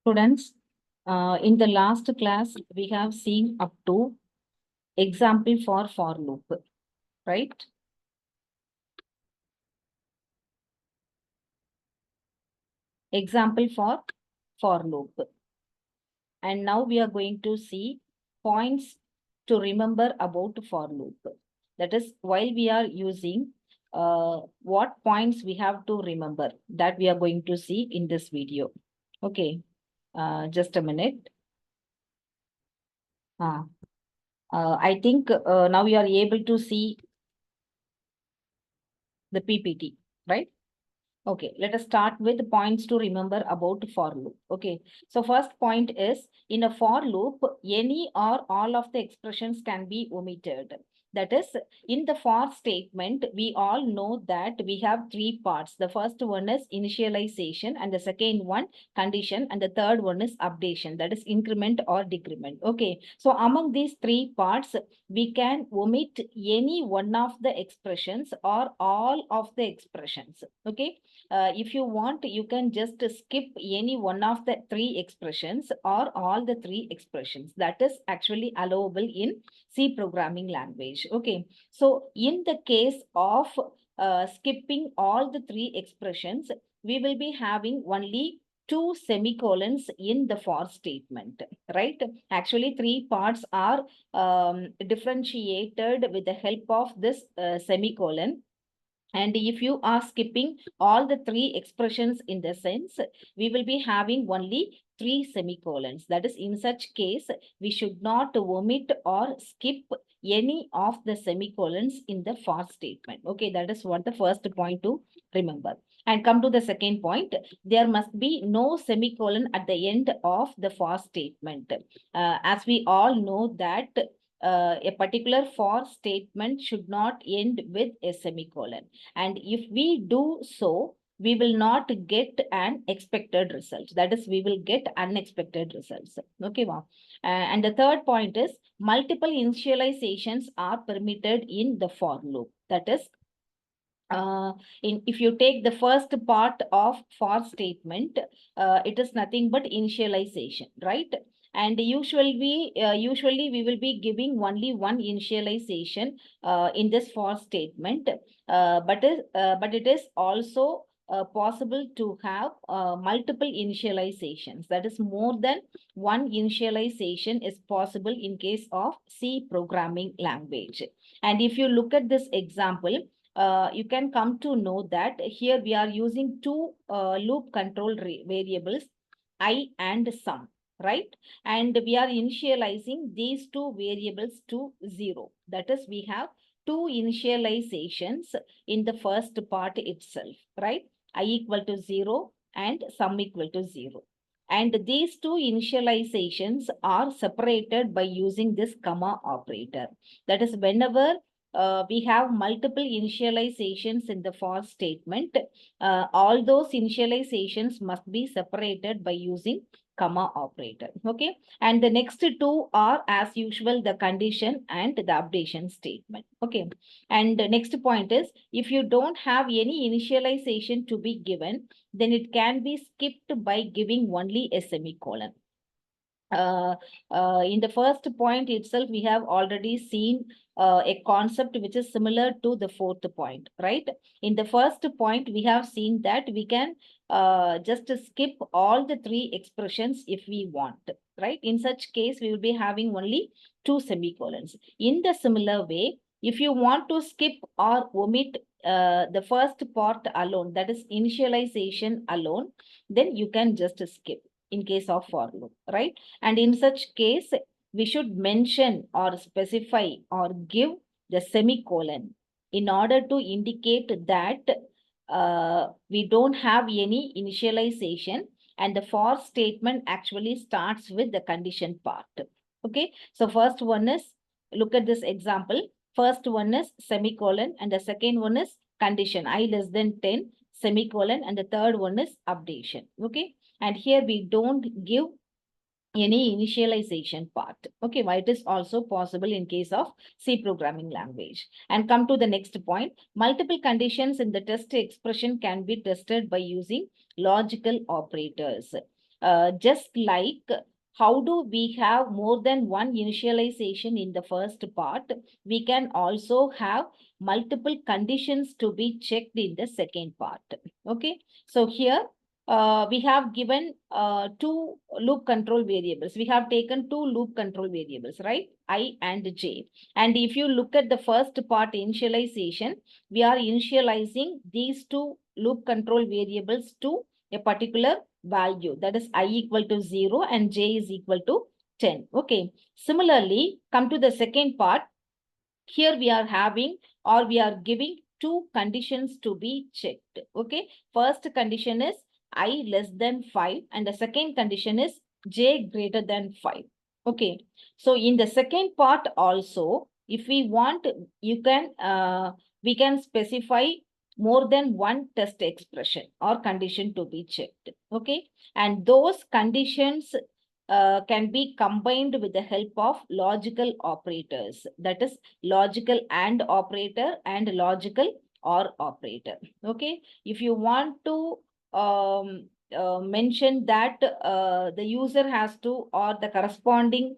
Students, in the last class, we have seen up to example for loop, right? Example for loop. And now we are going to see points to remember about for loop. That is, while we are using what points we have to remember, that we are going to see in this video. Okay, just a minute. I think now we are able to see the PPT, right? Okay, let us start with points to remember about for loop. Okay, so first point is in a for loop, any or all of the expressions can be omitted. That is, in the for statement, we all know that we have three parts. The first one is initialization, and the second one condition, and the third one is updation, that is increment or decrement. Okay, so among these three parts, we can omit any one of the expressions or all of the expressions. Okay, if you want, you can just skip any one of the three expressions or all the three expressions. That is actually allowable in C programming language. Okay, so in the case of skipping all the three expressions, we will be having only two semicolons in the for statement, right? Actually, three parts are differentiated with the help of this semicolon. And if you are skipping all the three expressions in the sense, we will be having only three semicolons. That is, in such case, we should not omit or skip any of the semicolons in the for statement. Okay, that is what the first point to remember. And come to the second point, there must be no semicolon at the end of the for statement. As we all know that a particular for statement should not end with a semicolon. And if we do so, we will not get an expected result. That is, we will get unexpected results. Okay, wow. And the third point is multiple initializations are permitted in the for loop. That is, if you take the first part of for statement, it is nothing but initialization, right? And usually we will be giving only one initialization in this for statement, but it is also possible to have multiple initializations. That is, more than one initialization is possible in case of C programming language. And if you look at this example, you can come to know that here we are using two loop control variables, I and sum, right? And we are initializing these two variables to 0. That is, we have two initializations in the first part itself, right? I equal to 0 and sum equal to 0. And these two initializations are separated by using this comma operator. That is, whenever we have multiple initializations in the for statement, all those initializations must be separated by using comma operator. Okay, and the next two are as usual the condition and the updation statement. Okay, and the next point is, if you don't have any initialization to be given, then it can be skipped by giving only a semicolon. In the first point itself, we have already seen a concept which is similar to the fourth point, right? In the first point, we have seen that we can just skip all the three expressions if we want, right? In such case, we will be having only two semicolons. In the similar way, if you want to skip or omit the first part alone, that is initialization alone, then you can just skip in case of for loop, right? And in such case, we should mention or specify or give the semicolon in order to indicate that we don't have any initialization and the for statement actually starts with the condition part. Okay, so first one is, look at this example. First one is semicolon and the second one is condition I less than 10 semicolon, and the third one is updation. Okay, and here we don't give any initialization part. Okay, why it is also possible in case of C programming language. And come to the next point, multiple conditions in the test expression can be tested by using logical operators. Just like how do we have more than one initialization in the first part, we can also have multiple conditions to be checked in the second part. Okay, so here we have given two loop control variables. We have taken two loop control variables, right? I and j. And if you look at the first part initialization, we are initializing these two loop control variables to a particular value, that is I equal to 0 and j is equal to 10. Okay. Similarly, come to the second part. Here we are having, or we are giving two conditions to be checked. Okay. First condition is I less than 5 and the second condition is j greater than 5. Okay. So in the second part also, if we want, we can specify more than one test expression or condition to be checked. Okay. And those conditions can be combined with the help of logical operators, that is logical and operator and logical or operator. Okay. If you want to mention that the user has to, or the corresponding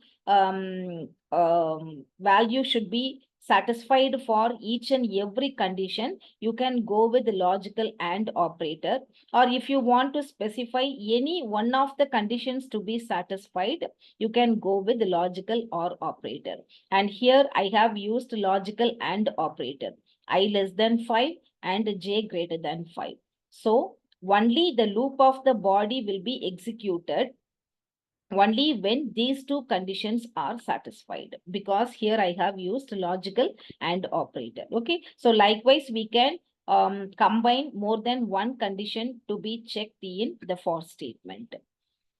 value should be satisfied for each and every condition, you can go with the logical and operator. Or if you want to specify any one of the conditions to be satisfied, you can go with the logical or operator. And here I have used logical and operator, I less than 5 and j greater than 5. So only the loop of the body will be executed only when these two conditions are satisfied, because here I have used logical and operator. Okay. So likewise, we can combine more than one condition to be checked in the for statement.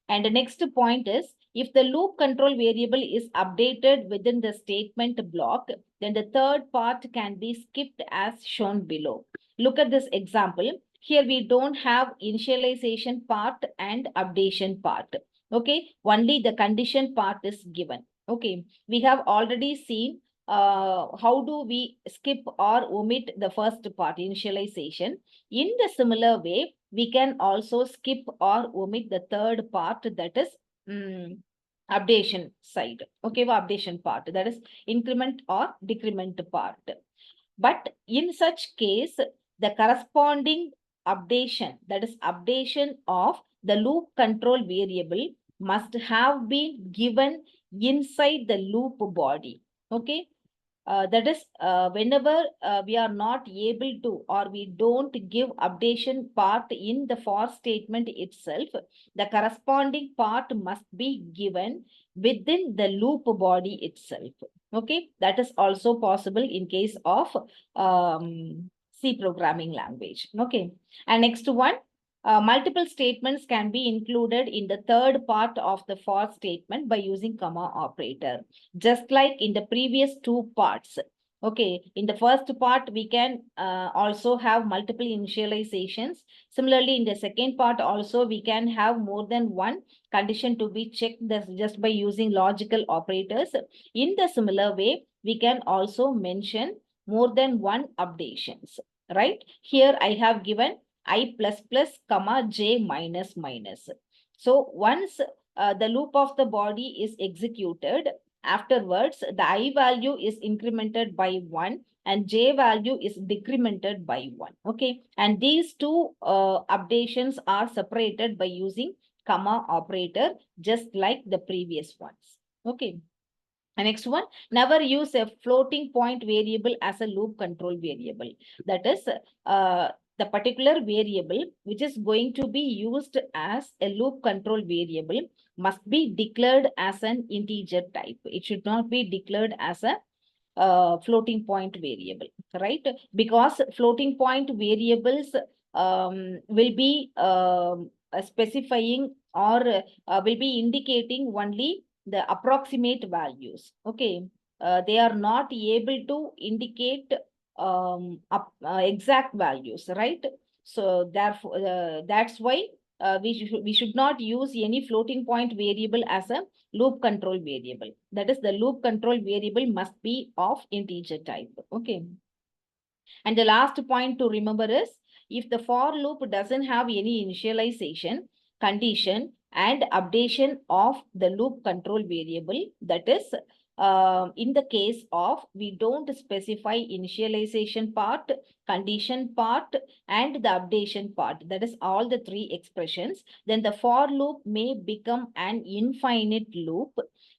And the next point is, if the loop control variable is updated within the statement block, then the third part can be skipped as shown below. Look at this example. Here we don't have initialization part and updation part. Okay, only the condition part is given. Okay, we have already seen how do we skip or omit the first part, initialization. In the similar way, we can also skip or omit the third part, that is updation side. Okay, updation part, that is increment or decrement part. But in such case, the corresponding updation, that is updation of the loop control variable, must have been given inside the loop body. Okay. That is whenever we are not able to, or we don't give updation part in the for statement itself, the corresponding part must be given within the loop body itself. Okay, that is also possible in case of C programming language. Okay, and next one, multiple statements can be included in the third part of the for statement by using comma operator, just like in the previous two parts. Okay, in the first part, we can also have multiple initializations. Similarly, in the second part also, we can have more than one condition to be checked just by using logical operators. In the similar way, we can also mention more than one updations, right? Here I have given I plus plus comma j minus minus. So once the loop of the body is executed, afterwards the I value is incremented by 1 and j value is decremented by 1. Okay, and these two updations are separated by using comma operator, just like the previous ones. Okay. And next one, never use a floating point variable as a loop control variable. That is, the particular variable which is going to be used as a loop control variable must be declared as an integer type. It should not be declared as a floating point variable, right? Because floating point variables will be specifying, or will be indicating only the approximate values. Okay, they are not able to indicate exact values, right? So therefore, that's why we should not use any floating point variable as a loop control variable. That is, the loop control variable must be of integer type. Okay. And the last point to remember is, if the for loop doesn't have any initialization condition, and updation of the loop control variable. That is, in the case of we don't specify initialization part, condition part, and the updation part, that is all the three expressions, then the for loop may become an infinite loop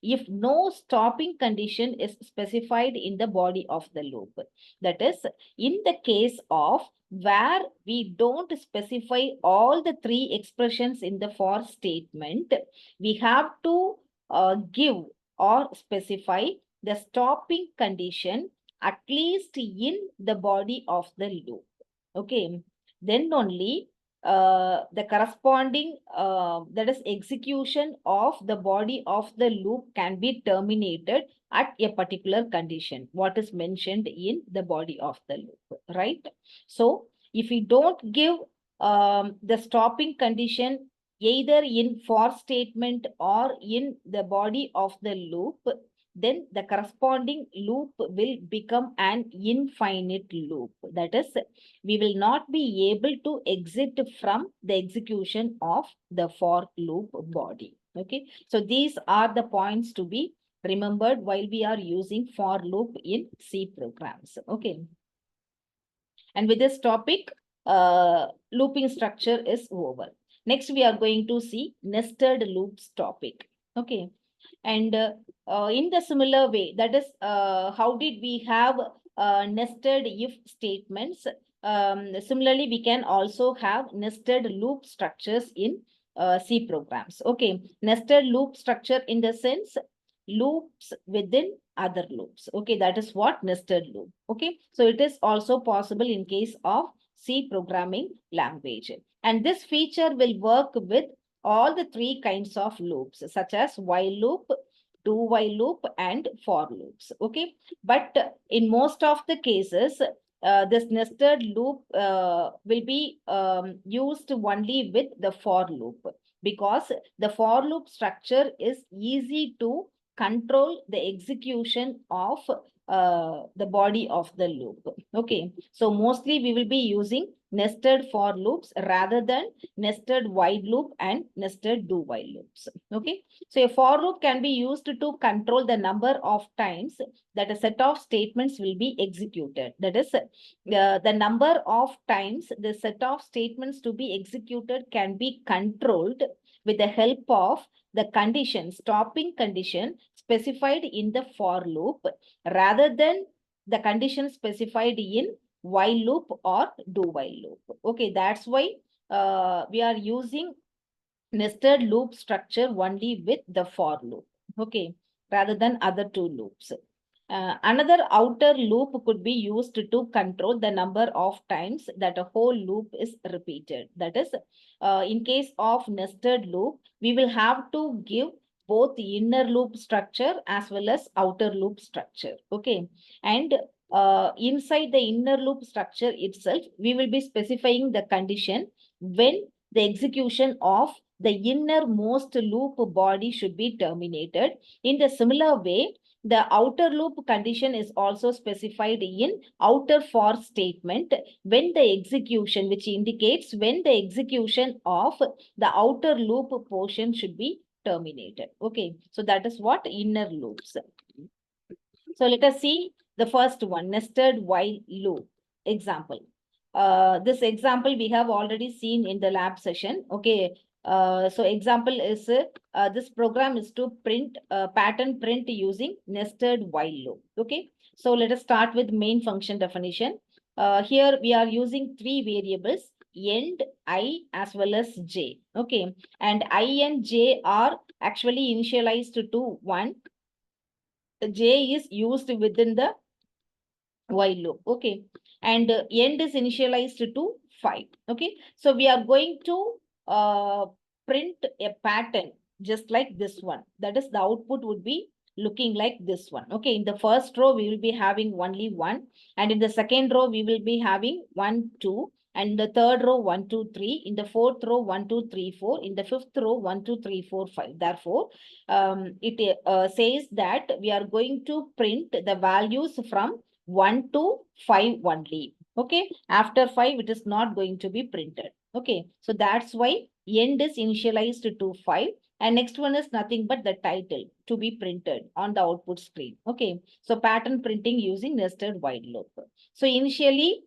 if no stopping condition is specified in the body of the loop. That is, in the case of where we don't specify all the three expressions in the for statement, we have to give or specify the stopping condition at least in the body of the loop. Okay, then only the corresponding that is execution of the body of the loop can be terminated at a particular condition what is mentioned in the body of the loop, right? So if we don't give the stopping condition either in for statement or in the body of the loop, then the corresponding loop will become an infinite loop. That is, we will not be able to exit from the execution of the for loop body. Okay, so these are the points to be remembered while we are using for loop in C programs. Okay, and with this topic, looping structure is over. Next, we are going to see nested loops topic. Okay, and in the similar way, that is, how did we have nested if statements? Similarly, we can also have nested loop structures in C programs. Okay, nested loop structure in the sense loops within other loops. Okay, that is what nested loop. Okay, so it is also possible in case of C programming language. And this feature will work with all the three kinds of loops, such as while loop, do while loop, and for loops. Okay, but in most of the cases, this nested loop will be used only with the for loop, because the for loop structure is easy to control the execution of the body of the loop. Okay, so mostly we will be using nested for loops rather than nested while loop and nested do while loops. Okay, so a for loop can be used to control the number of times that a set of statements will be executed. That is, the number of times the set of statements to be executed can be controlled with the help of the condition, stopping condition specified in the for loop rather than the condition specified in while loop or do while loop. Okay, that's why we are using nested loop structure only with the for loop. Okay, rather than other two loops. Another outer loop could be used to control the number of times that a whole loop is repeated. That is, in case of nested loop, we will have to give both the inner loop structure as well as outer loop structure. Okay, and inside the inner loop structure itself, we will be specifying the condition when the execution of the innermost loop body should be terminated. In the similar way, the outer loop condition is also specified in outer for statement when the execution, which indicates when the execution of the outer loop portion should be terminated. Okay, so that is what inner loops. So let us see the first one, nested while loop example. This example we have already seen in the lab session. Okay, so example is this program is to print pattern print using nested while loop. Okay, so let us start with main function definition. Here we are using three variables, end, I, as well as j. Okay, and I and j are actually initialized to 1. J is used within the while loop. Okay, and end is initialized to 5. Okay, so we are going to print a pattern just like this one. That is, the output would be looking like this one. Okay, in the first row we will be having only 1, and in the second row we will be having 1, 2, and the third row 1, 2, 3, in the fourth row 1, 2, 3, 4, in the fifth row 1, 2, 3, 4, 5. Therefore, it says that we are going to print the values from 1 to 5 only. Okay, after 5 it is not going to be printed. Okay, so that's why end is initialized to 5. And next one is nothing but the title to be printed on the output screen. Okay, so pattern printing using nested while loop. So initially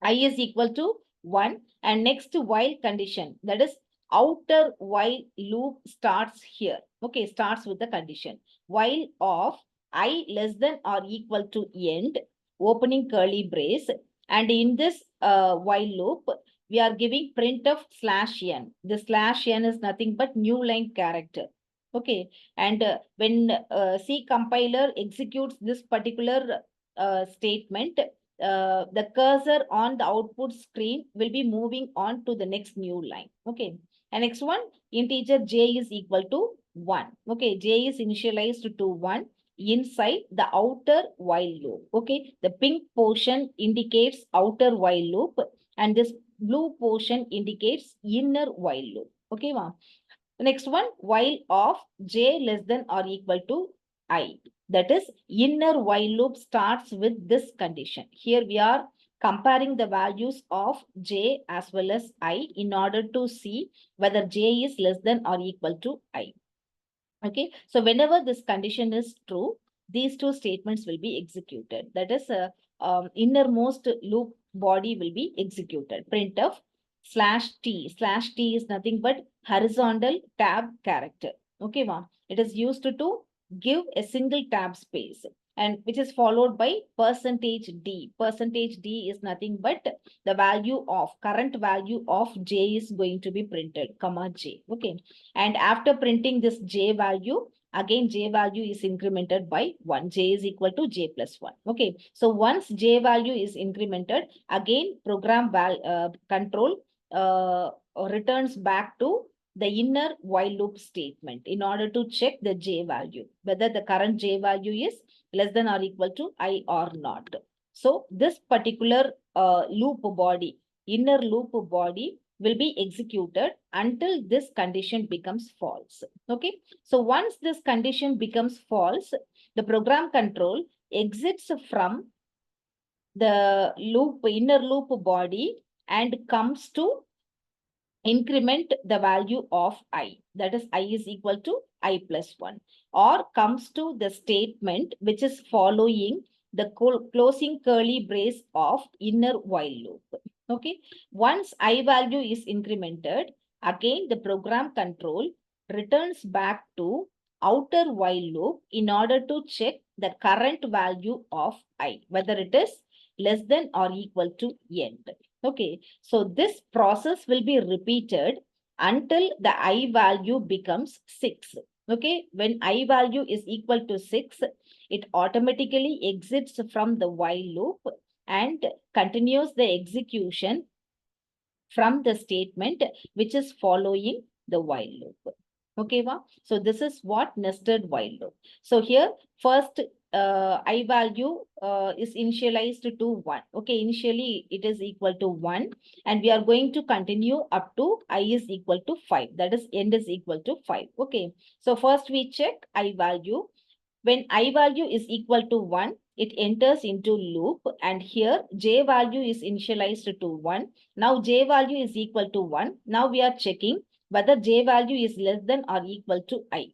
I is equal to 1, and next while condition, that is outer while loop starts here. Okay, starts with the condition while of I less than or equal to end, opening curly brace. And in this while loop, we are giving printf slash n. The slash n is nothing but new line character. Okay, and when C compiler executes this particular statement, the cursor on the output screen will be moving on to the next new line. Okay. And next one, integer j is equal to 1. Okay. J is initialized to 1 inside the outer while loop. Okay. The pink portion indicates outer while loop, and this blue portion indicates inner while loop. Okay. Wow. The next one, while of j less than or equal to I. That is, inner while loop starts with this condition. Here we are comparing the values of j as well as I in order to see whether j is less than or equal to I. Okay, so whenever this condition is true, these two statements will be executed. That is, innermost loop body will be executed. Printf slash t. Slash t is nothing but horizontal tab character. Okay, ma'am. It is used to give a single tab space, and which is followed by percentage d. Percentage d is nothing but the value of current value of j is going to be printed, comma j. Okay, and after printing this j value, again j value is incremented by 1. J is equal to j plus 1. Okay, so once j value is incremented, again program control returns back to the inner while loop statement in order to check the j value, whether the current j value is less than or equal to I or not. So this particular loop body, inner loop body, will be executed until this condition becomes false. Okay, so once this condition becomes false, the program control exits from the loop, inner loop body, and comes to increment the value of I, that is I is equal to I plus 1, or comes to the statement which is following the closing curly brace of inner while loop. Okay, once I value is incremented, again the program control returns back to outer while loop in order to check the current value of I, whether it is less than or equal to end. Okay, so this process will be repeated until the I value becomes 6. Okay, when I value is equal to 6, it automatically exits from the while loop and continues the execution from the statement which is following the while loop. Okay, wow. So this is what nested while loop. So here first I value is initialized to 1. Okay, initially it is equal to 1, and we are going to continue up to I is equal to 5. That is end is equal to 5. Okay, so first we check I value. When I value is equal to 1, it enters into loop, and here j value is initialized to 1. Now j value is equal to 1. Now we are checking whether j value is less than or equal to I.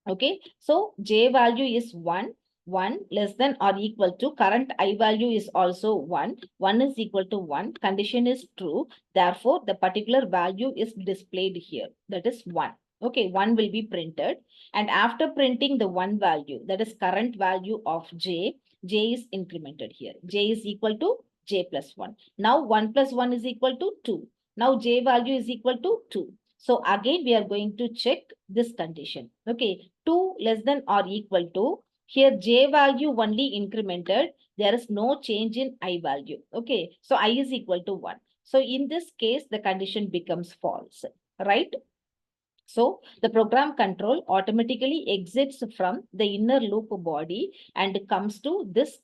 Okay, so j value is 1. 1 less than or equal to current I value is also 1. 1 is equal to 1. Condition is true. Therefore, the particular value is displayed here. That is 1. Okay, 1 will be printed. And after printing the 1 value, that is current value of j, j is incremented here. J is equal to j plus 1. Now 1 plus 1 is equal to 2. Now j value is equal to 2. So again, we are going to check this condition. Okay, 2 less than or equal to, here j value only incremented. There is no change in I value. Okay, so I is equal to 1. So in this case, the condition becomes false, right? So the program control automatically exits from the inner loop body and comes to this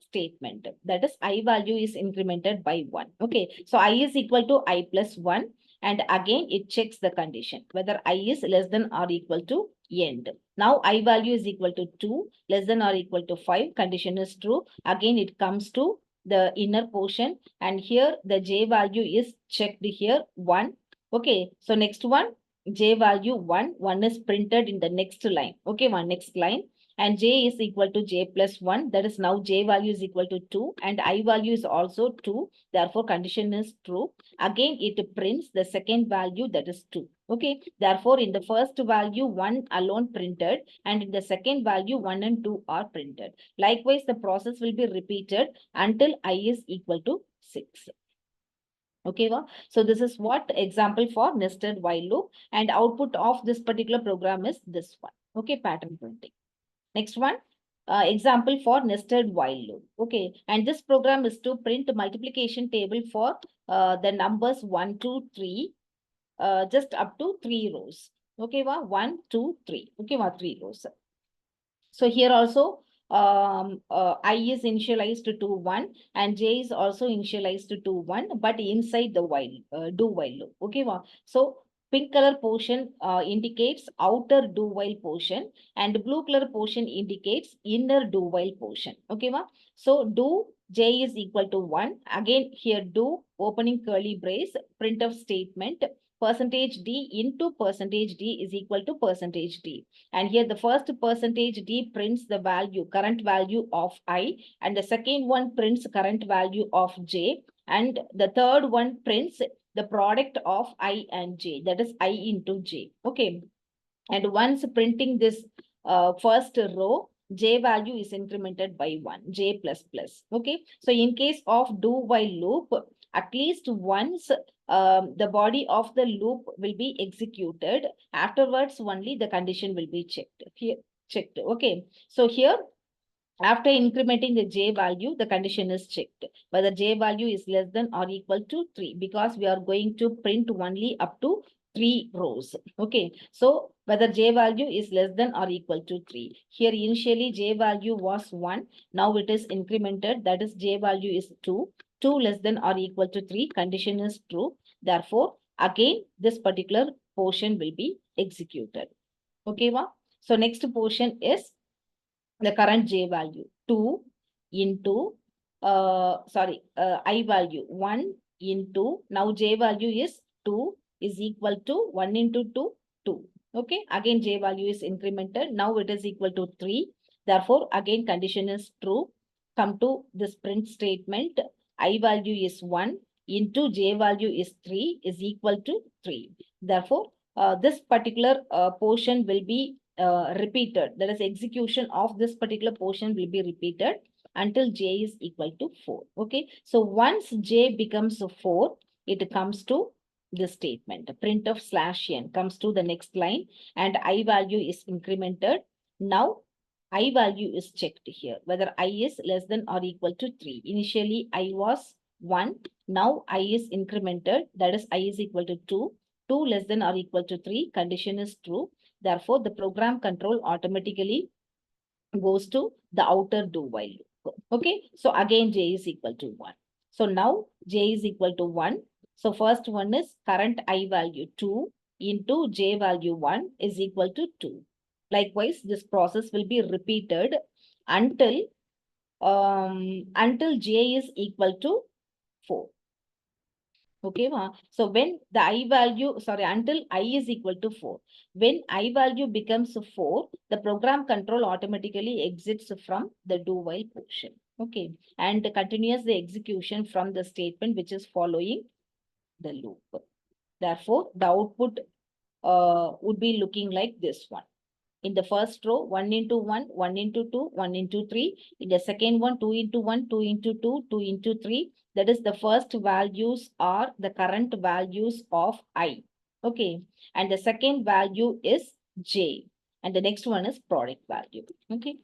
statement. That is I value is incremented by 1. Okay, so I is equal to I plus 1. And again, it checks the condition, whether I is less than or equal to end. Now I value is equal to 2, less than or equal to 5. Condition is true. Again, it comes to the inner portion, and here the j value is checked here 1. Okay, so next one, j value 1 is printed in the next line. Okay, next line, and j is equal to j plus 1. That is now j value is equal to 2 and I value is also 2. Therefore, condition is true. Again, it prints the second value, that is 2. Okay, therefore, in the first value, 1 alone printed, and in the second value, 1 and 2 are printed. Likewise, the process will be repeated until I is equal to 6. Okay, so this is what example for nested while loop, and output of this particular program is this one. Okay, pattern printing. Next one, example for nested while loop. Okay, and this program is to print multiplication table for the numbers 1, 2, 3, just up to 3 rows. Okay, 1, 2, 3. Okay, 3 rows. So here also, I is initialized to 1 and j is also initialized to 1, but inside the while do while loop. Okay, so pink color portion indicates outer do while portion, and blue color portion indicates inner do while portion. Okay, so do j is equal to 1. Again, here do opening curly brace, printf statement, percentage d into percentage d is equal to percentage d. And here the first percentage d prints the value, current value of I, and the second one prints current value of j, and the third one prints the product of I and j, that is I into j. Okay. And once printing this first row, j value is incremented by 1, j plus plus. Okay. So in case of do while loop, at least once the body of the loop will be executed. Afterwards, only the condition will be checked. Here, checked. Okay. So here, after incrementing the j value, the condition is checked whether j value is less than or equal to 3, because we are going to print only up to 3 rows. Okay, so whether j value is less than or equal to 3. Here initially j value was 1. Now it is incremented, that is j value is 2. 2 less than or equal to 3, condition is true. Therefore, again, this particular portion will be executed. Okay, so next portion is the current j value 2 into I value 1 into, now j value is 2 is equal to 1 into 2, 2. Okay, again j value is incremented. Now it is equal to 3. Therefore, again condition is true. Come to this print statement, I value is 1 into j value is 3 is equal to 3. Therefore, this particular portion will be repeated. That is, execution of this particular portion will be repeated until j is equal to 4. Okay, so once j becomes 4, it comes to this statement, printf slash n comes to the next line, and I value is incremented. Now I value is checked here, whether I is less than or equal to 3. Initially I was 1. Now I is incremented, that is I is equal to 2. 2 less than or equal to 3, condition is true. Therefore, the program control automatically goes to the outer do while loop. Okay, so again j is equal to 1. So now j is equal to 1. So first one is current I value 2 into j value 1 is equal to 2. Likewise, this process will be repeated until j is equal to 4. Okay, so when the I value, until I is equal to 4. When I value becomes 4, the program control automatically exits from the do while portion. Okay, and continues the execution from the statement which is following the loop. Therefore, the output would be looking like this one. In the first row, 1 into 1, 1 into 2, 1 into 3. In the second one, 2 into 1, 2 into 2, 2 into 3. That is, the first values are the current values of I. Okay. And the second value is j. And the next one is product value. Okay.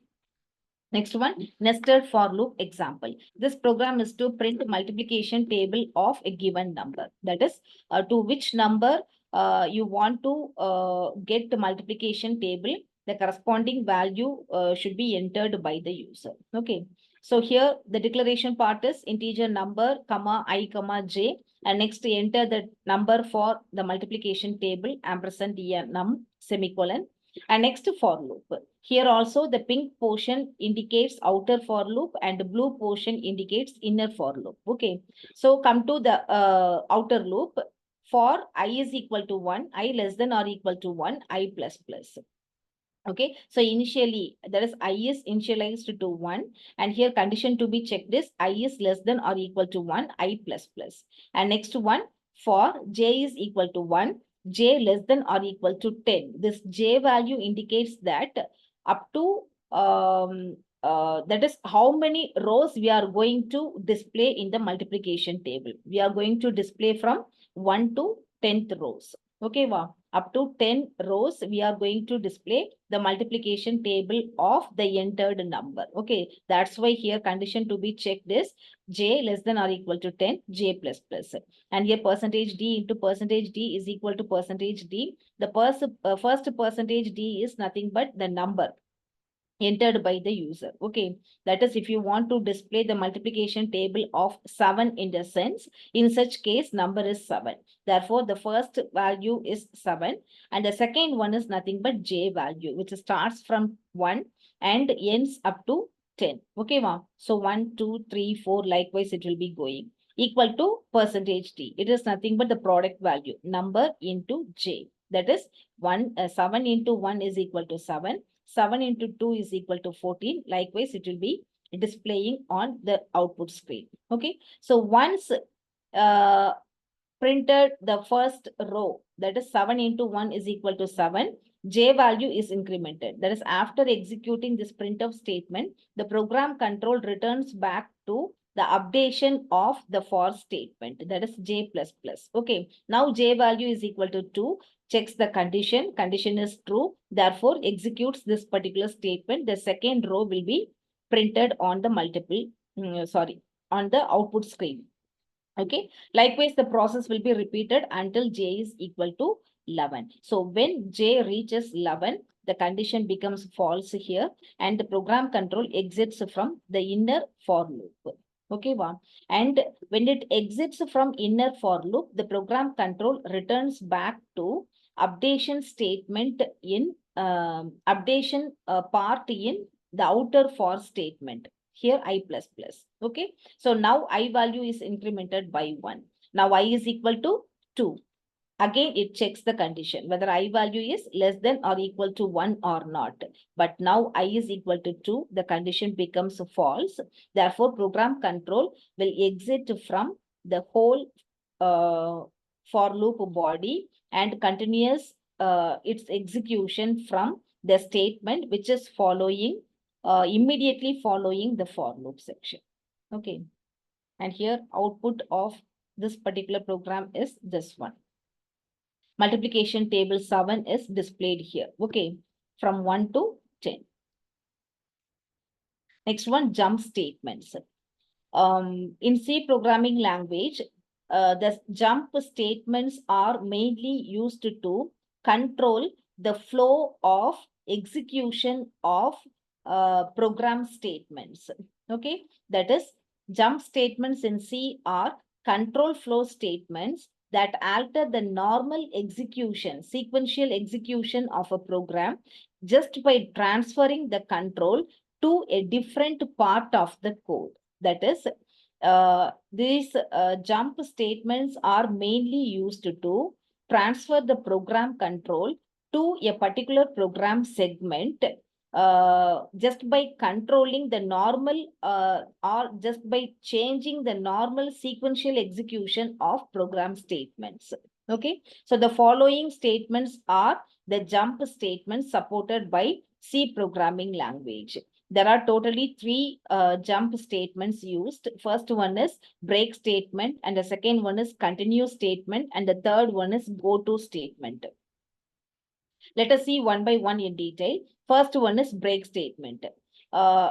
Next one, nested for loop example. This program is to print multiplication table of a given number. That is, to which number you want to get the multiplication table, the corresponding value should be entered by the user. Okay. So here the declaration part is integer number, comma, I, comma, j. And next enter the number for the multiplication table, ampersand num, semicolon. And next for loop. Here also the pink portion indicates outer for loop and blue portion indicates inner for loop. Okay. So come to the outer loop. For I is equal to 1, I less than or equal to 1, I plus plus. Okay, so initially there is I is initialized to 1, and here condition to be checked is I is less than or equal to 1, I plus plus. And next one, for j is equal to 1, j less than or equal to 10. This j value indicates that up to that is how many rows we are going to display in the multiplication table. We are going to display from 1 to 10th rows. Okay, wow. Up to 10 rows, we are going to display the multiplication table of the entered number. Okay, that's why here condition to be checked is j less than or equal to 10, j plus plus. And here percentage d into percentage d is equal to percentage d. The first percentage d is nothing but the number entered by the user. Okay, that is if you want to display the multiplication table of 7 in the sense, in such case number is 7. Therefore, the first value is 7 and the second one is nothing but j value, which starts from 1 and ends up to 10. Okay, ma'am. So 1, 2, 3, 4, likewise it will be going equal to percentage d. It is nothing but the product value, number into j. That is 7 into 1 is equal to 7. 7 into 2 is equal to 14. Likewise, it will be displaying on the output screen. Okay. So once printed the first row, that is 7 into 1 is equal to 7, j value is incremented. That is after executing this printf statement, the program control returns back to the updation of the for statement, that is j plus plus. Okay, now j value is equal to 2, checks the condition is true, therefore executes this particular statement. The second row will be printed on the on the output screen. Okay, likewise the process will be repeated until j is equal to 11. So when j reaches 11, the condition becomes false here and the program control exits from the inner for loop. Okay, wow. And when it exits from inner for loop, the program control returns back to updation statement in updation part in the outer for statement. Here I plus plus. Okay. So now I value is incremented by 1. Now I is equal to 2. Again, it checks the condition whether I value is less than or equal to 1 or not. But now I is equal to 2. The condition becomes false. Therefore, program control will exit from the whole for loop body and continues its execution from the statement which is following immediately following the for loop section. Okay. And here output of this particular program is this one. Multiplication table 7 is displayed here. Okay. From 1 to 10. Next one, jump statements. In C programming language, the jump statements are mainly used to control the flow of execution of program statements. Okay, that is jump statements in C are control flow statements that alter the normal execution, sequential execution of a program just by transferring the control to a different part of the code. That is, these jump statements are mainly used to transfer the program control to a particular program segment just by controlling the normal or just by changing the normal sequential execution of program statements. Okay, so the following statements are the jump statements supported by C programming language. There are totally 3 jump statements used. First one is break statement, and the second one is continue statement, and the third one is go to statement. Let us see one by one in detail. First one is break statement.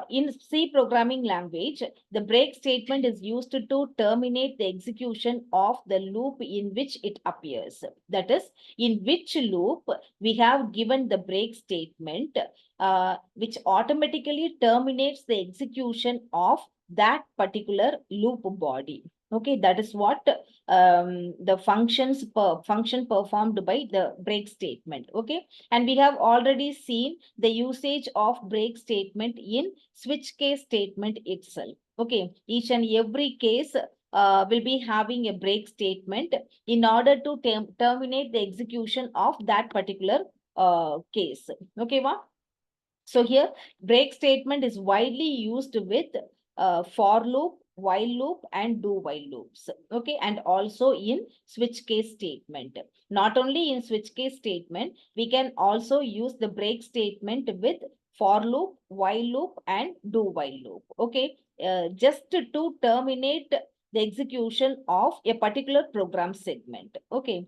In C programming language, the break statement is used to terminate the execution of the loop in which it appears. That is, in which loop we have given the break statement, which automatically terminates the execution of that particular loop body. Okay, that is what the function performed by the break statement. Okay, and we have already seen the usage of break statement in switch case statement itself. Okay, each and every case will be having a break statement in order to terminate the execution of that particular case. Okay, ma? So here break statement is widely used with for loop, while loop, and do while loops. Okay, and also in switch case statement. Not only in switch case statement, we can also use the break statement with for loop, while loop, and do while loop. Okay, just to terminate the execution of a particular program segment. Okay.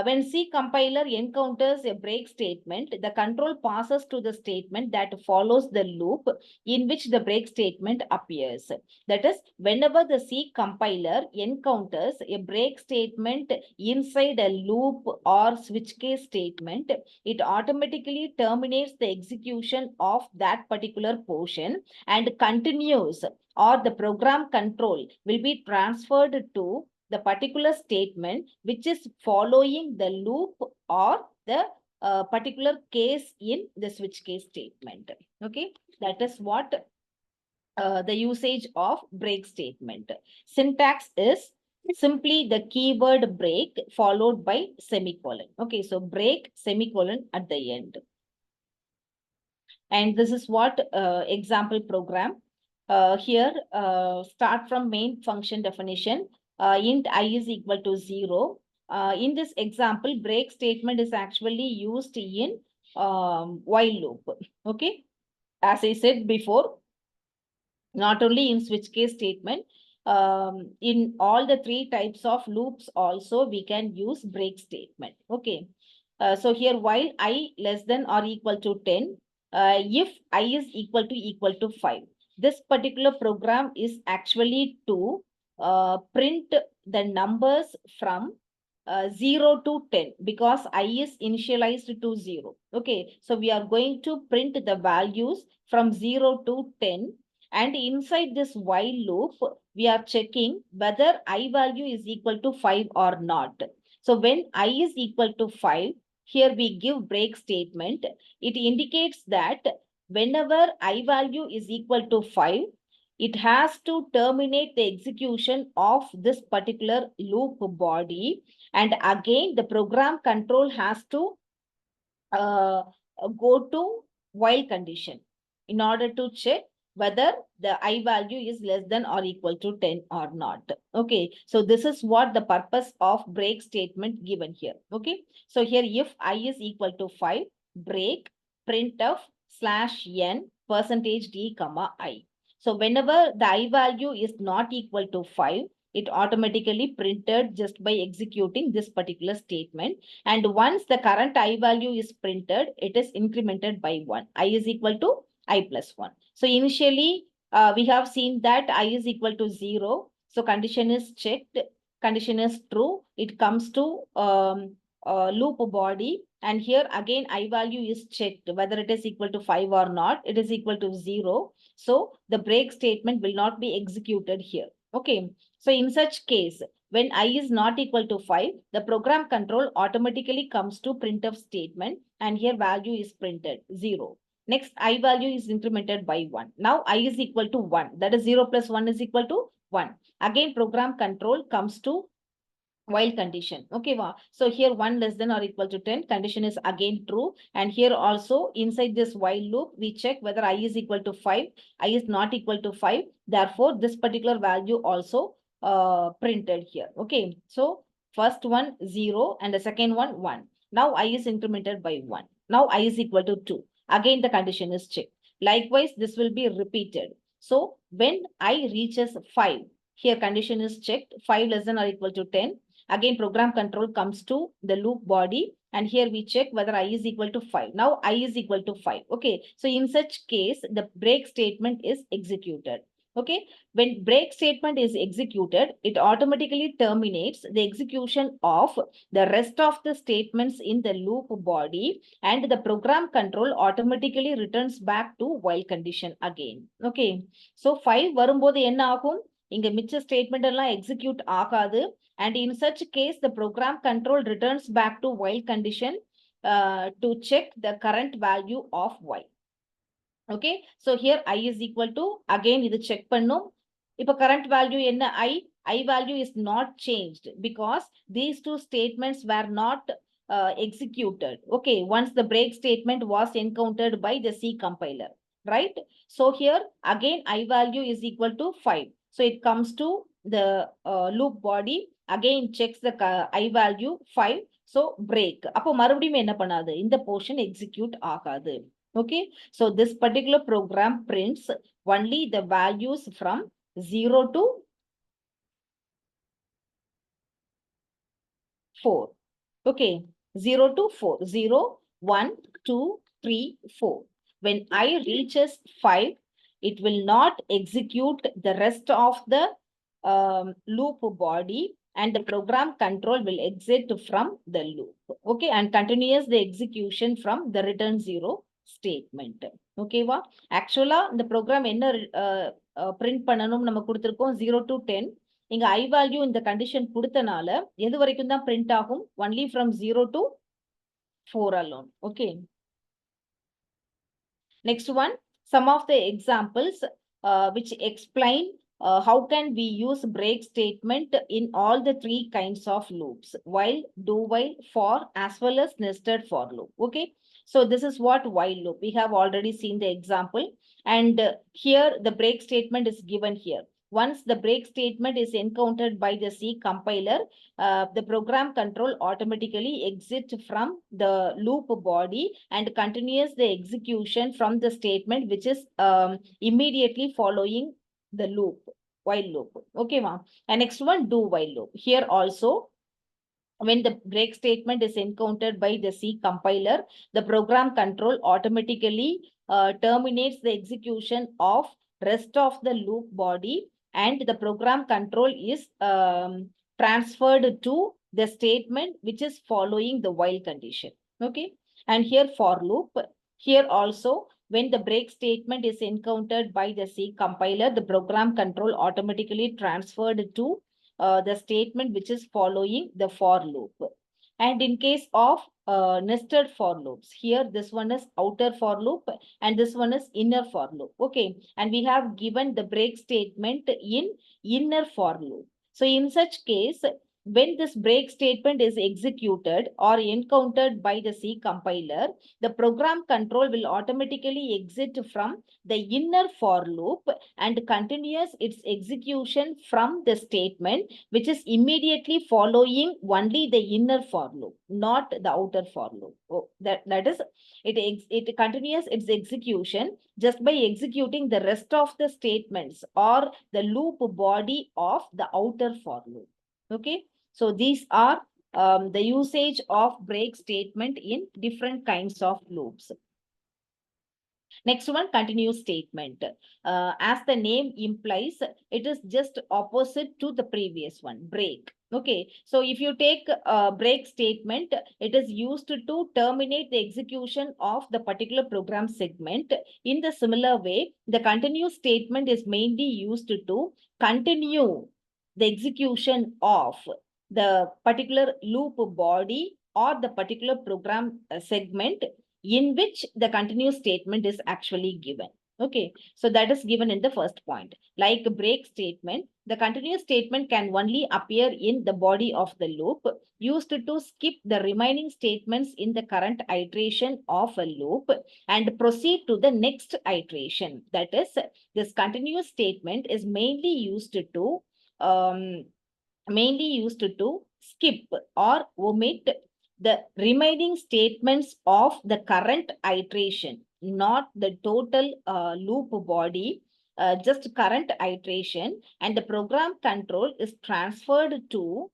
When C compiler encounters a break statement, the control passes to the statement that follows the loop in which the break statement appears. That is, whenever the C compiler encounters a break statement inside a loop or switch case statement, it automatically terminates the execution of that particular portion and continues, or the program control will be transferred to the particular statement which is following the loop or the particular case in the switch case statement. Okay, that is what the usage of break statement. Syntax is simply the keyword break followed by semicolon. Okay, so break semicolon at the end. And this is what example program. Here, start from main function definition. Int I is equal to 0. In this example, break statement is actually used in while loop. Okay. As I said before, not only in switch case statement, in all the three types of loops also we can use break statement. Okay. So here while I less than or equal to 10, if I is equal to 5, this particular program is actually to print the numbers from 0 to 10 because I is initialized to 0. Okay, so we are going to print the values from 0 to 10, and inside this while loop, we are checking whether I value is equal to 5 or not. So when I is equal to 5, here we give break statement. It indicates that whenever I value is equal to 5, it has to terminate the execution of this particular loop body. And again, the program control has to go to while condition in order to check whether the I value is less than or equal to 10 or not. Okay, so this is what the purpose of break statement given here. Okay, so here if I is equal to 5, break printf /n %d comma I. So whenever the I value is not equal to 5, it automatically printed just by executing this particular statement. And once the current I value is printed, it is incremented by 1. I is equal to I plus 1. So initially, we have seen that I is equal to 0. So condition is checked. Condition is true. It comes to loop body. And here again, I value is checked whether it is equal to 5 or not. It is equal to 0. So the break statement will not be executed here. Okay. So in such case, when I is not equal to 5, the program control automatically comes to printf statement, and here value is printed 0. Next, I value is incremented by 1. Now I is equal to 1. That is 0 plus 1 is equal to 1. Again, program control comes to while condition. Okay, wow. So here 1 less than or equal to 10, condition is again true. And here also inside this while loop, we check whether I is equal to 5, I is not equal to 5. Therefore, this particular value also printed here. Okay, so first one 0 and the second one 1. Now I is incremented by 1. Now I is equal to 2. Again, the condition is checked. Likewise, this will be repeated. So when I reaches 5, here condition is checked, 5 less than or equal to 10. Again, program control comes to the loop body, and here we check whether I is equal to 5. Now I is equal to 5. Okay, so in such case, the break statement is executed. Okay, when break statement is executed, it automatically terminates the execution of the rest of the statements in the loop body, and the program control automatically returns back to while condition again. Okay, so 5 வரும்போது என்ன ஆகும்? இங்க மிச்ச statement எல்லாம் execute ஆகாது. And in such case, the program control returns back to while condition to check the current value of y. Okay, so here I is equal to, again இது check பண்ணும். இப்ப current value என்ன I value is not changed because these two statements were not executed. Okay, once the break statement was encountered by the C compiler, right? So here again I value is equal to 5. So it comes to the loop body, again checks the I value 5. So break. அப்போ மறுபடியும் என்ன பண்ணாது, இந்த portion execute ஆகாது. Okay, so this particular program prints only the values from 0 to 4. Okay, 0 to 4, 0, 1, 2, 3, 4. When I reaches 5, it will not execute the rest of the loop body, and the program control will exit from the loop. Okay, and continues the execution from the return 0 statement. Okay, வா ஆக்சுவலா இந்த program என்ன print பண்ணணும் நம்ம கொடுத்திருக்கோம் 0 to 10. இங்க I value இந்த condition கொடுத்தனால எது வரைக்கும் தான் பிரிண்ட் ஆகும், only from 0 to 4 alone. Okay, next one, some of the examples which explain how can we use break statement in all the three kinds of loops, while, do while, for, as well as nested for loop. Okay, so this is what while loop. We have already seen the example, and here the break statement is given here. Once the break statement is encountered by the C compiler, the program control automatically exits from the loop body and continues the execution from the statement which is immediately following the loop, while loop. Okay, ma'am. And next one, do while loop. Here also, when the break statement is encountered by the C compiler, the program control automatically terminates the execution of rest of the loop body, and the program control is transferred to the statement which is following the while condition. Okay, and here for loop, here also, when the break statement is encountered by the C compiler, the program control automatically transferred to the statement which is following the for loop. And in case of nested for loops, here this one is outer for loop and this one is inner for loop. Okay, and we have given the break statement in inner for loop. So in such case, when this break statement is executed or encountered by the C compiler, the program control will automatically exit from the inner for loop and continues its execution from the statement which is immediately following only the inner for loop, not the outer for loop. Oh, that is, it continues its execution just by executing the rest of the statements or the loop body of the outer for loop. Okay, so these are the usage of break statement in different kinds of loops. Next one, continuous statement. As the name implies, it is just opposite to the previous one, break. Okay, so if you take a break statement, it is used to terminate the execution of the particular program segment. In the similar way, the continuous statement is mainly used to continue the execution of the particular loop body or the particular program segment in which the continuous statement is actually given. Okay, so that is given in the first point. Like a break statement, the continuous statement can only appear in the body of the loop, used to skip the remaining statements in the current iteration of a loop and proceed to the next iteration. That is, this continuous statement is mainly used to skip or omit the remaining statements of the current iteration, not the total loop body, just current iteration, and the program control is transferred to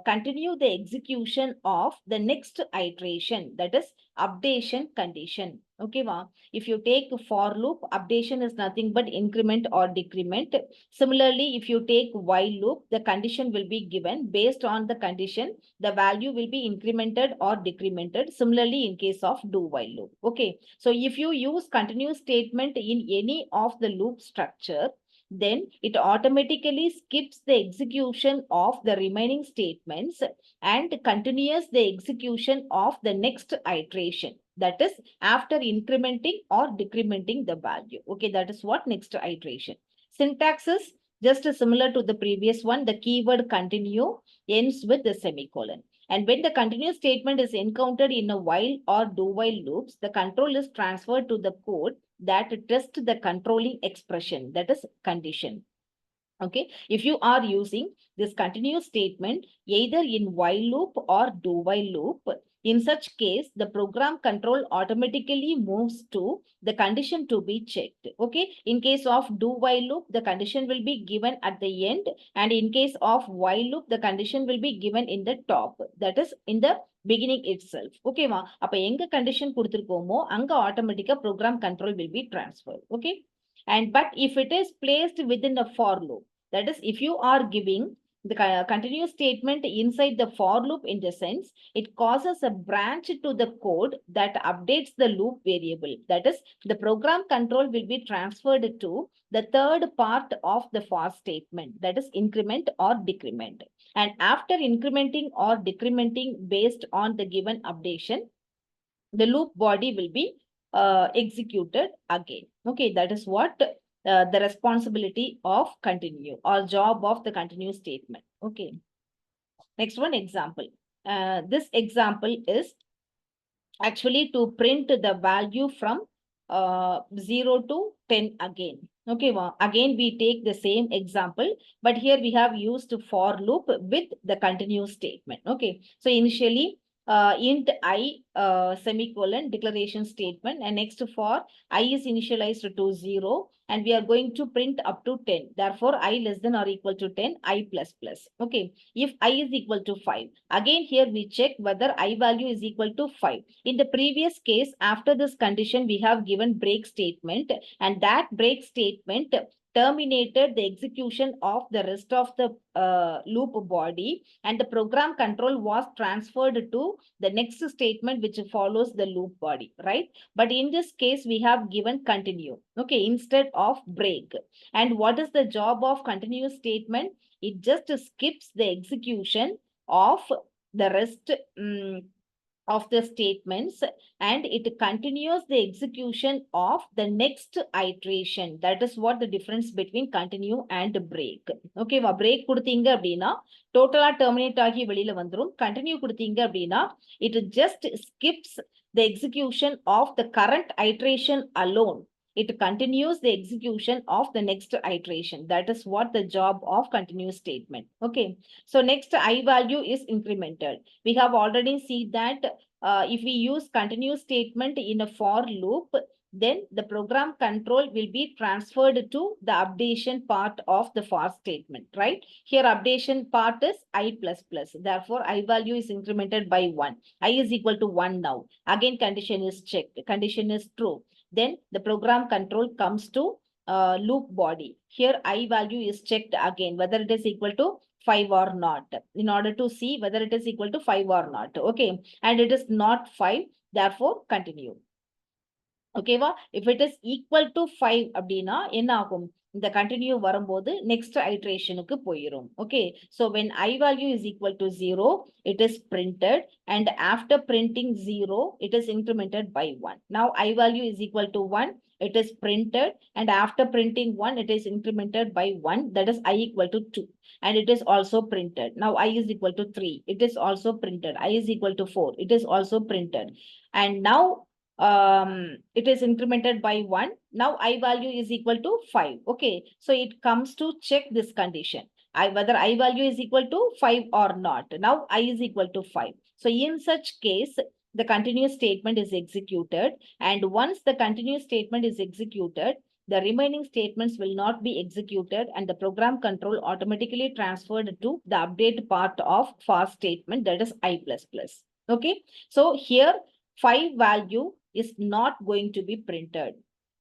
continue the execution of the next iteration, that is updation condition. Okay, ma. If you take for loop, updation is nothing but increment or decrement. Similarly, if you take while loop, the condition will be given. Based on the condition, the value will be incremented or decremented. Similarly, in case of do while loop. Okay, so if you use continuous statement in any of the loop structure, then it automatically skips the execution of the remaining statements and continues the execution of the next iteration. That is after incrementing or decrementing the value. Okay, that is what next iteration. Syntax is just similar to the previous one. The keyword continue ends with the semicolon. And when the continuous statement is encountered in a while or do while loops, the control is transferred to the code that tests the controlling expression, that is condition. Okay, if you are using this continuous statement either in while loop or do while loop, in such case, the program control automatically moves to the condition to be checked. Okay, in case of do while loop, the condition will be given at the end, and in case of while loop, the condition will be given in the top, that is in the beginning itself. Okay, ma, அப்ப எங்க condition கொடுத்திருக்கோமோ அங்க automatic program control will be transferred. Okay. And but if it is placed within a for loop, that is, if you are giving the continuous statement inside the for loop, in the sense, it causes a branch to the code that updates the loop variable. That is, the program control will be transferred to the third part of the for statement, that is increment or decrement. And after incrementing or decrementing based on the given updation, the loop body will be executed again. Okay, that is what the responsibility of continue or job of the continue statement. Okay. Next one example. This example is actually to print the value from 0 to 10 again. Okay, well, again we take the same example, but here we have used for loop with the continuous statement. Okay, so initially int I semicolon declaration statement, and next for I is initialized to 0, and we are going to print up to 10. Therefore, I less than or equal to 10, I plus plus. Okay, if I is equal to 5, again here we check whether I value is equal to 5. In the previous case, after this condition, we have given break statement, and that break statement terminated the execution of the rest of the loop body, and the program control was transferred to the next statement which follows the loop body, right? But in this case, we have given continue, okay, instead of break. And what is the job of continuous statement? It just skips the execution of the rest of the statements, and it continues the execution of the next iteration. That is what the difference between continue and break. Okay, break கொடுத்தீங்க அப்படின்னா டோட்டலா terminate ஆகி வெளியில வந்துரும். Continue கொடுத்தீங்க அப்படின்னா it just skips the execution of the current iteration alone. It continues the execution of the next iteration. That is what the job of continuous statement. Okay, so next I value is incremented. We have already seen that if we use continuous statement in a for loop, then the program control will be transferred to the updation part of the for statement, right? Here updation part is I plus plus. Therefore, I value is incremented by 1. I is equal to 1 now. Again, condition is checked. Condition is true. Then the program control comes to loop body. Here I value is checked again, whether it is equal to 5 or not, in order to see whether it is equal to 5 or not. Okay, and it is not 5, therefore continue. Okay, if it is equal to 5 அப்படின்னா என்ன ஆகும்? இந்த continue வரும்போது next iterationக்கு போயிரும். Okay, so when I value is equal to 0, it is printed, and after printing 0, it is incremented by 1. Now I value is equal to 1, it is printed, and after printing 1, it is incremented by 1, that is I equal to 2, and it is also printed. Now I is equal to 3, it is also printed. I is equal to 4, it is also printed. And now it is incremented by 1. Now I value is equal to 5. Okay, so it comes to check this condition, whether I value is equal to 5 or not. Now I is equal to 5. So in such case, the continuous statement is executed, and once the continuous statement is executed, the remaining statements will not be executed, and the program control automatically transferred to the update part of for statement, that is I plus plus. Okay, so here 5 value is not going to be printed.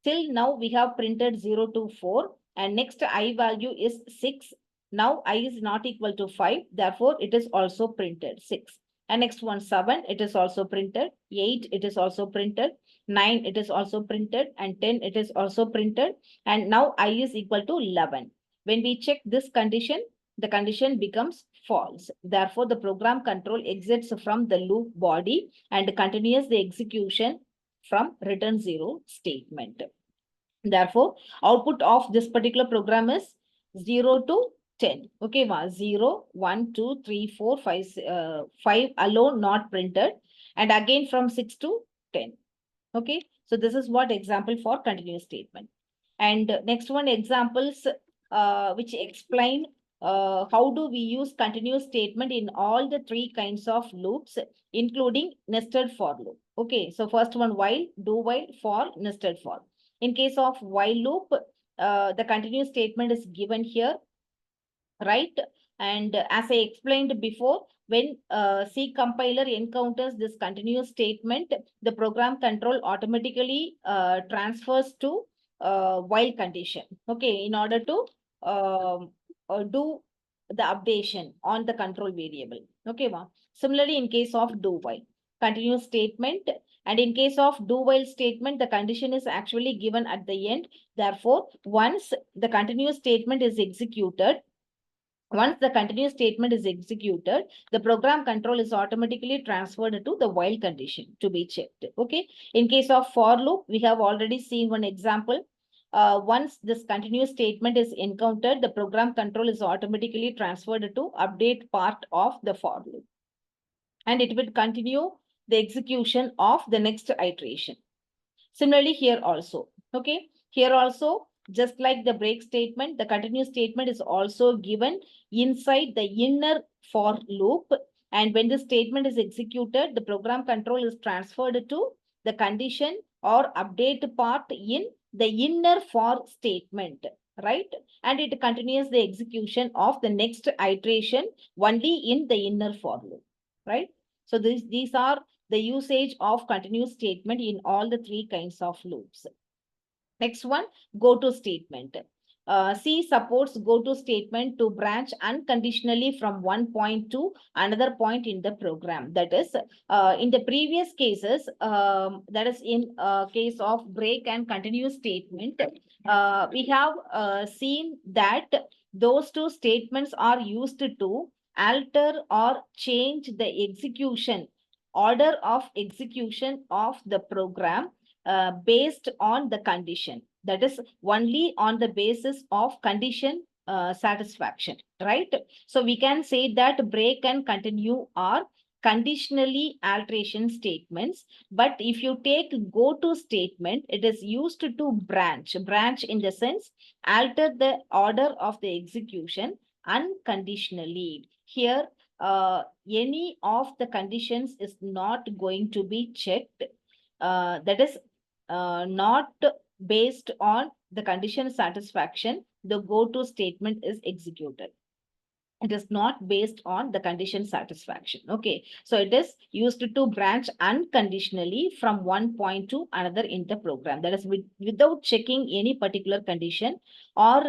Till now we have printed 0 to 4, and next I value is 6. Now I is not equal to 5, therefore it is also printed 6. And next one, 7, it is also printed. 8, it is also printed. 9, it is also printed. And 10, it is also printed. And now I is equal to 11. When we check this condition, the condition becomes false. Therefore, the program control exits from the loop body and continues the execution from return 0 statement. Therefore, output of this particular program is 0 to 10. Okay, 0, 1, 2, 3, 4, 5, 5 alone not printed. And again from 6 to 10. Okay, so this is what example for continuous statement. And next one, examples which explain how do we use continuous statement in all the 3 kinds of loops, including nested for loop. Okay, so first one, while, do while, for, nested for. In case of while loop, the continuous statement is given here, right? And as I explained before, when C compiler encounters this continuous statement, the program control automatically transfers to while condition. Okay, in order to do the updation on the control variable. Okay, similarly, in case of do while continuous statement, and in case of do while statement, the condition is actually given at the end. Therefore, once the continuous statement is executed, once the continuous statement is executed, the program control is automatically transferred to the while condition to be checked. Okay. In case of for loop, we have already seen one example. Once this continuous statement is encountered, the program control is automatically transferred to update part of the for loop. And it will continue the execution of the next iteration. Similarly, here also. Okay. Here also, just like the break statement, the continuous statement is also given inside the inner for loop. And when the statement is executed, the program control is transferred to the condition or update part in the inner for statement, right? And it continues the execution of the next iteration only in the inner for loop, right? So these are the usage of continuous statement in all the 3 kinds of loops. Next one, go to statement. C supports go to statement to branch unconditionally from one point to another point in the program. That is, in the previous cases, that is in case of break and continuous statement, we have seen that those 2 statements are used to alter or change the execution, order of execution of the program based on the condition. That is only on the basis of condition satisfaction, right? So we can say that break and continue are conditionally alteration statements. But if you take go to statement, it is used to branch in the sense alter the order of the execution unconditionally. Here, any of the conditions is not going to be checked. That is not based on the condition satisfaction, the go to statement is executed. It is not based on the condition satisfaction. Okay, so it is used to branch unconditionally from one point to another in the program. That is without checking any particular condition or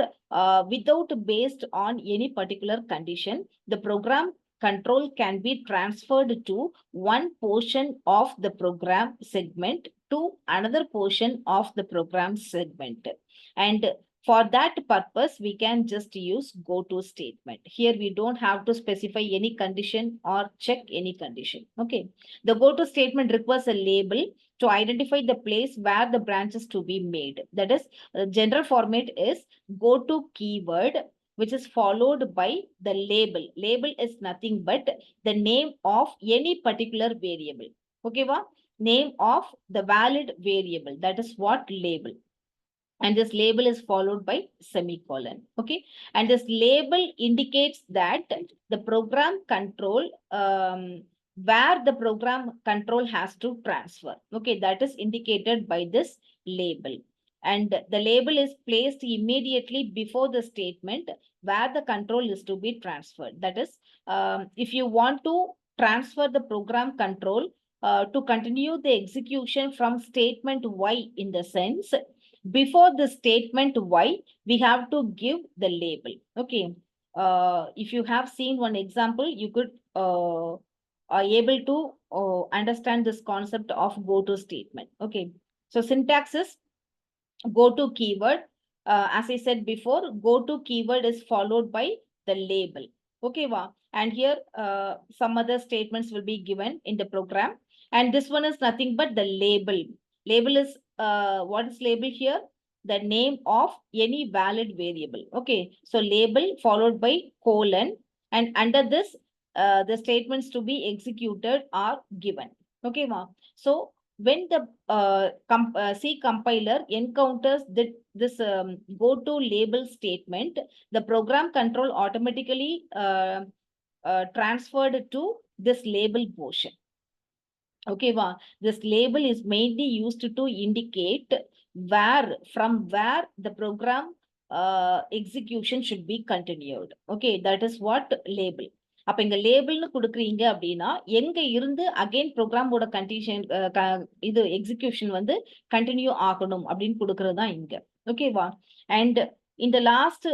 without based on any particular condition, the program control can be transferred to one portion of the program segment to another portion of the program segment. And for that purpose, we can just use go to statement. Here, we don't have to specify any condition or check any condition. Okay. The go to statement requires a label to identify the place where the branches to be made. That is, the general format is go to keyword, which is followed by the label. Label is nothing but the name of any particular variable. Okay, name of the valid variable. That is what label. And this label is followed by semicolon. Okay, and this label indicates that the program control where the program control has to transfer. Okay, that is indicated by this label. And the label is placed immediately before the statement where the control is to be transferred. That is, if you want to transfer the program control to continue the execution from statement Y, in the sense, before the statement Y, we have to give the label. Okay. If you have seen one example, you could are able to understand this concept of go to statement. Okay. So syntax is go to keyword. As I said before, go to keyword is followed by the label. Okay, wow. And here some other statements will be given in the program. And this one is nothing but the label. Label is what is label here? The name of any valid variable. Okay, so label followed by colon, and under this, the statements to be executed are given. Okay, wow. So when the C compiler encounters this go to label statement, the program control automatically transferred to this label portion. Okay, this label is mainly used to indicate from where the program execution should be continued. Okay, that is what label. அப்ப இங்க லேபிள்னு கொடுக்குறீங்க அப்படின்னா எங்க இருந்து again ப்ரோக்ராமோட condition இது execution வந்து continue ஆகணும் அப்படின்னு கொடுக்கறது தான் இங்க. ஓகேவா? And in the last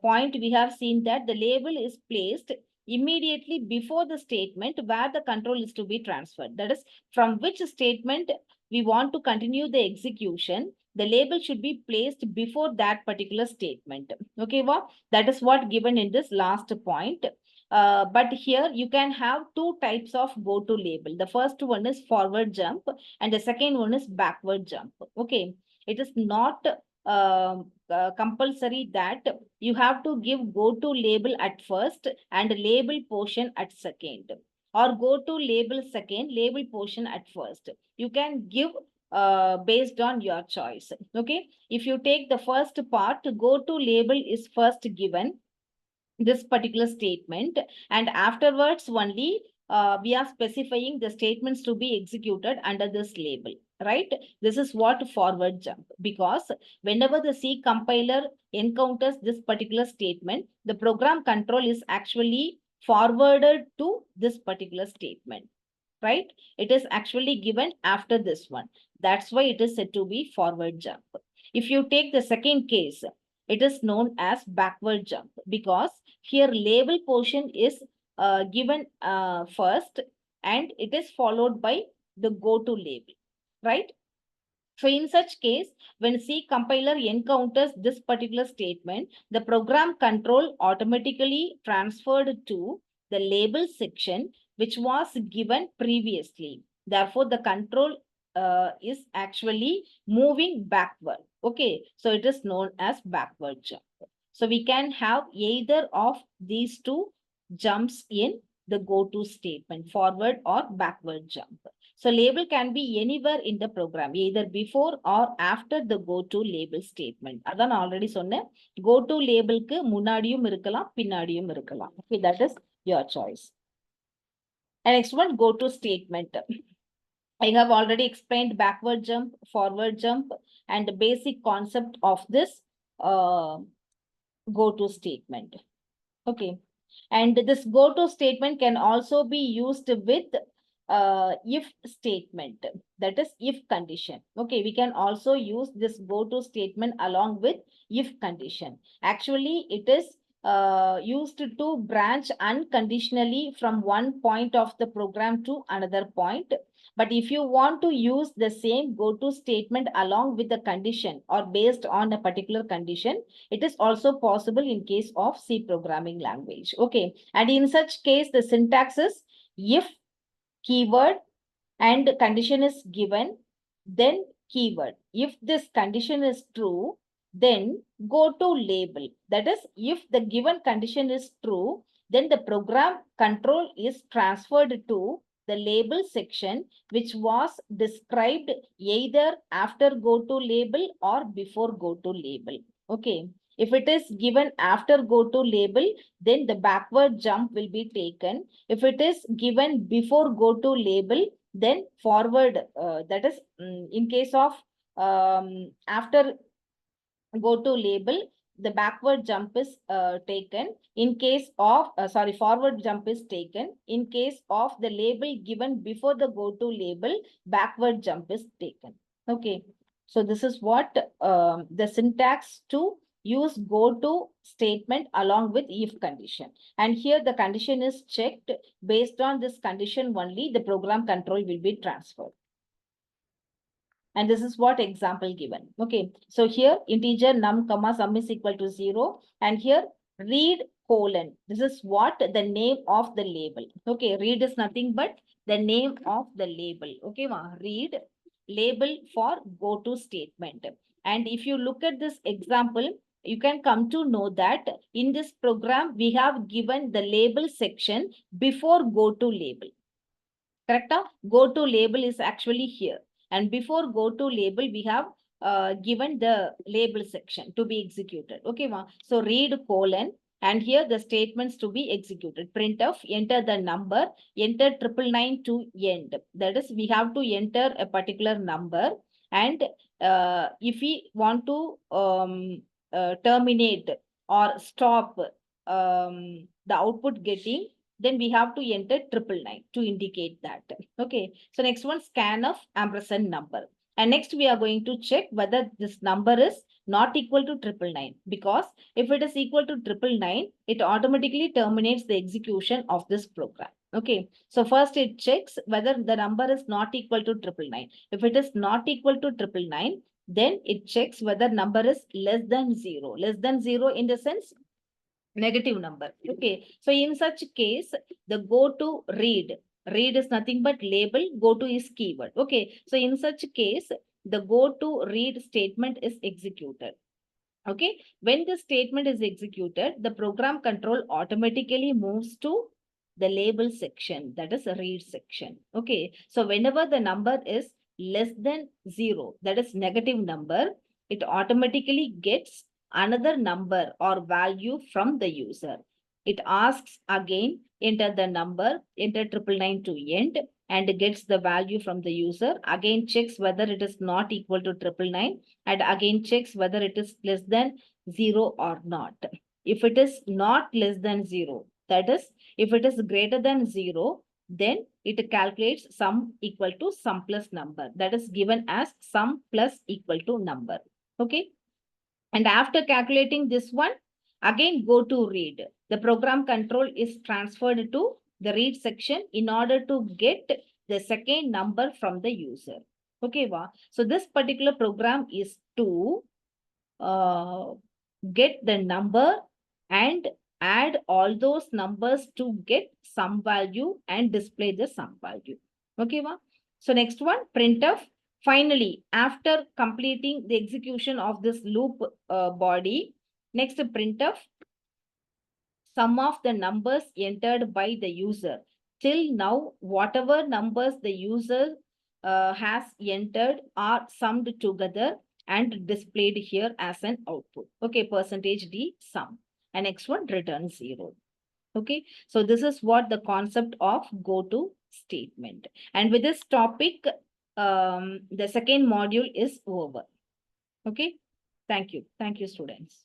point we have seen that the label is placed immediately before the statement where the control is to be transferred. That is, from which statement we want to continue the execution, the label should be placed before that particular statement. Okay, that is what given in this last point. But here you can have two types of go to label. The first one is forward jump and the second one is backward jump. Okay, it is not compulsory that you have to give go to label at first and label portion at second, or go to label second, label portion at first. You can give based on your choice. Okay, if you take the first part, go to label is first given this particular statement, and afterwards only we are specifying the statements to be executed under this label, right? This is what forward jump, because whenever the C compiler encounters this particular statement, the program control is actually forwarded to this particular statement, right? It is actually given after this one. That's why it is said to be forward jump. If you take the second case, it is known as backward jump, because here label portion is given first and it is followed by the go to label, right? So in such case, when C compiler encounters this particular statement, the program control automatically transferred to the label section, which was given previously. Therefore, the control is actually moving backward. Okay, so it is known as backward jump. So we can have either of these two jumps in the go-to statement, forward or backward jump. So label can be anywhere in the program, either before or after the go to label statement. Adan already சொன்னேன், go to labelக்கு முன்னாடியும் இருக்கலாம், பின்னாடியும் இருக்கலாம். Okay, that is your choice. And next one, go to statement. I have already explained backward jump, forward jump, and the basic concept of this go to statement. Okay, and this go to statement can also be used with if statement, that is if condition. Okay, we can also use this go to statement along with if condition. Actually, it is used to branch unconditionally from one point of the program to another point. But if you want to use the same go to statement along with the condition or based on a particular condition, it is also possible in case of C programming language. Okay, and in such case, the syntax is if keyword and condition is given, then keyword. If this condition is true, then go to label. That is, if the given condition is true, then the program control is transferred to the label section, which was described either after go to label or before go to label. Okay. If it is given after go to label, then the backward jump will be taken. If it is given before go to label, then forward, that is in case of after go to label, the backward jump is taken. In case of, forward jump is taken. In case of the label given before the go to label, backward jump is taken. Okay, so this is what the syntax to use go to statement along with if condition. And here the condition is checked. Based on this condition only, the program control will be transferred. And this is what example given. Okay, so here integer num comma sum is equal to 0. And here read colon. This is what the name of the label. Okay, read is nothing but the name of the label. Okay, read label for go to statement. And if you look at this example, you can come to know that in this program, we have given the label section before go to label. Correct? Go to label is actually here. And before go to label, we have given the label section to be executed. Okay, ma. So read colon, and here the statements to be executed. Printf, enter the number, enter 999 to end. That is, we have to enter a particular number. And if we want to terminate or stop the output getting, then we have to enter 999 to indicate that. Okay. So next one, scan of ampersand number. And next we are going to check whether this number is not equal to 999, because if it is equal to 999, it automatically terminates the execution of this program. Okay. So first it checks whether the number is not equal to 999. If it is not equal to 999, then it checks whether number is less than 0. Less than 0 in the sense negative number. Okay. So in such case, the go to read is nothing but label, go to is keyword. Okay. So in such case, the go to read statement is executed. Okay. When the statement is executed, the program control automatically moves to the label section, that is a read section. Okay. So whenever the number is less than 0, that is negative number, it automatically gets another number or value from the user. It asks again, enter the number, enter 999 to end, and gets the value from the user. Again checks whether it is not equal to 999, and again checks whether it is less than 0 or not. If it is not less than 0, that is, if it is greater than 0, then it calculates sum equal to sum plus number. That is given as sum plus equal to number. Okay. And after calculating this one, again go to read. The program control is transferred to the read section in order to get the second number from the user. Okay, wow. So this particular program is to get the number and add all those numbers to get sum value and display the sum value. Okay, wow. So next one, printf. Finally, after completing the execution of this loop body, next printf, sum of the numbers entered by the user. Till now, whatever numbers the user has entered are summed together and displayed here as an output. Okay, percentage D sum. And next one, return 0. Okay, so this is what the concept of go to statement. And with this topic, the second module is over. Okay, thank you. Thank you, students.